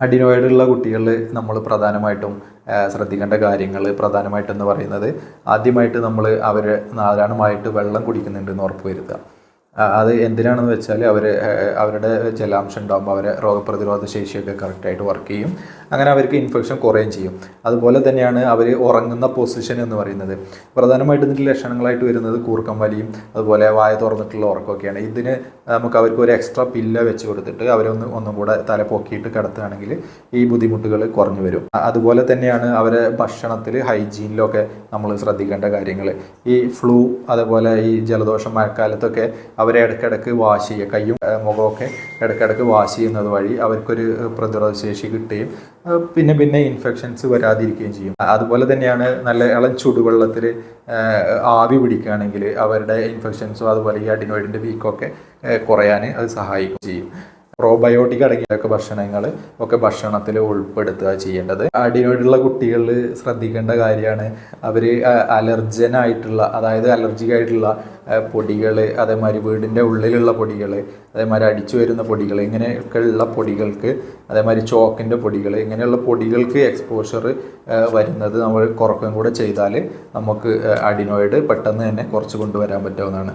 അഡിനോയിഡുള്ള കുട്ടികളിൽ നമ്മൾ പ്രധാനമായിട്ടും ശ്രദ്ധിക്കേണ്ട കാര്യങ്ങൾ പ്രധാനമായിട്ടെന്ന് പറയുന്നത് ആദ്യമായിട്ട് നമ്മൾ അവർ ധാരാളമായിട്ട് വെള്ളം കുടിക്കുന്നുണ്ടെന്ന് ഉറപ്പ് വരുത്തുക. അത് എന്തിനാണെന്ന് വെച്ചാൽ അവരുടെ ജലാംശം ഉണ്ടാകുമ്പോൾ അവരെ രോഗപ്രതിരോധ ശേഷിയൊക്കെ കറക്റ്റായിട്ട് വർക്ക് ചെയ്യും. അങ്ങനെ അവർക്ക് ഇൻഫെക്ഷൻ കുറയുകയും ചെയ്യും. അതുപോലെ തന്നെയാണ് അവർ ഉറങ്ങുന്ന പൊസിഷൻ എന്ന് പറയുന്നത്. പ്രധാനമായിട്ടും ഇതിൻ്റെ ലക്ഷണങ്ങളായിട്ട് വരുന്നത് കൂർക്കം വലിയും അതുപോലെ വായ തുറന്നിട്ടുള്ള ഉറക്കമൊക്കെയാണ്. ഇതിന് അവർക്ക് ഒരു എക്സ്ട്രാ പില്ല വെച്ച് കൊടുത്തിട്ട് ഒന്നും കൂടെ തല പൊക്കിയിട്ട് കിടത്തുകയാണെങ്കിൽ ഈ ബുദ്ധിമുട്ടുകൾ കുറഞ്ഞു വരും. അതുപോലെ തന്നെയാണ് അവരെ ഭക്ഷണത്തിൽ ഹൈജീനിലൊക്കെ നമ്മൾ ശ്രദ്ധിക്കേണ്ട കാര്യങ്ങൾ. ഈ ഫ്ലൂ അതുപോലെ ഈ ജലദോഷം മഴക്കാലത്തൊക്കെ അവരെ ഇടയ്ക്കിടയ്ക്ക് വാഷ് ചെയ്യുക, കയ്യും മുഖമൊക്കെ ഇടയ്ക്കിടയ്ക്ക് വാഷ് ചെയ്യുന്നത് വഴി അവർക്കൊരു പ്രതിരോധ ശേഷി കിട്ടുകയും പിന്നെ ഇൻഫെക്ഷൻസ് വരാതിരിക്കുകയും ചെയ്യും. അതുപോലെ തന്നെയാണ് നല്ല ഇളം ചുടുവെള്ളത്തിൽ ആവി പിടിക്കുകയാണെങ്കിൽ അവരുടെ ഇൻഫെക്ഷൻസും അതുപോലെ ഈ അഡിനോയിഡിൻ്റെ വീക്കൊക്കെ കുറയാൻ അത് സഹായിക്കുകയും ചെയ്യും. പ്രോബയോട്ടിക് അടങ്ങിയൊക്കെ ഭക്ഷണങ്ങൾ ഭക്ഷണത്തിൽ ഉൾപ്പെടുത്തുക ചെയ്യേണ്ടത്. അഡിനോയിഡുള്ള കുട്ടികളിൽ ശ്രദ്ധിക്കേണ്ട കാര്യമാണ് അവർ അലർജനായിട്ടുള്ള, അതായത് അലർജിക് ആയിട്ടുള്ള പൊടികൾ, അതേമാതിരി വീടിൻ്റെ ഉള്ളിലുള്ള പൊടികൾ, അതേമാതിരി അടിച്ചു വരുന്ന പൊടികൾ, ഇങ്ങനെയൊക്കെ ഉള്ള പൊടികൾക്ക്, അതേമാതിരി ചോക്കിൻ്റെ പൊടികൾ, ഇങ്ങനെയുള്ള പൊടികൾക്ക് എക്സ്പോഷർ വരുന്നത് നമ്മൾ കുറയ്ക്കുകയും കൂടെ ചെയ്താൽ നമുക്ക് അഡിനോയിഡ് പെട്ടെന്ന് തന്നെ കുറച്ച് കൊണ്ടുവരാൻ പറ്റാവുന്നതാണ്.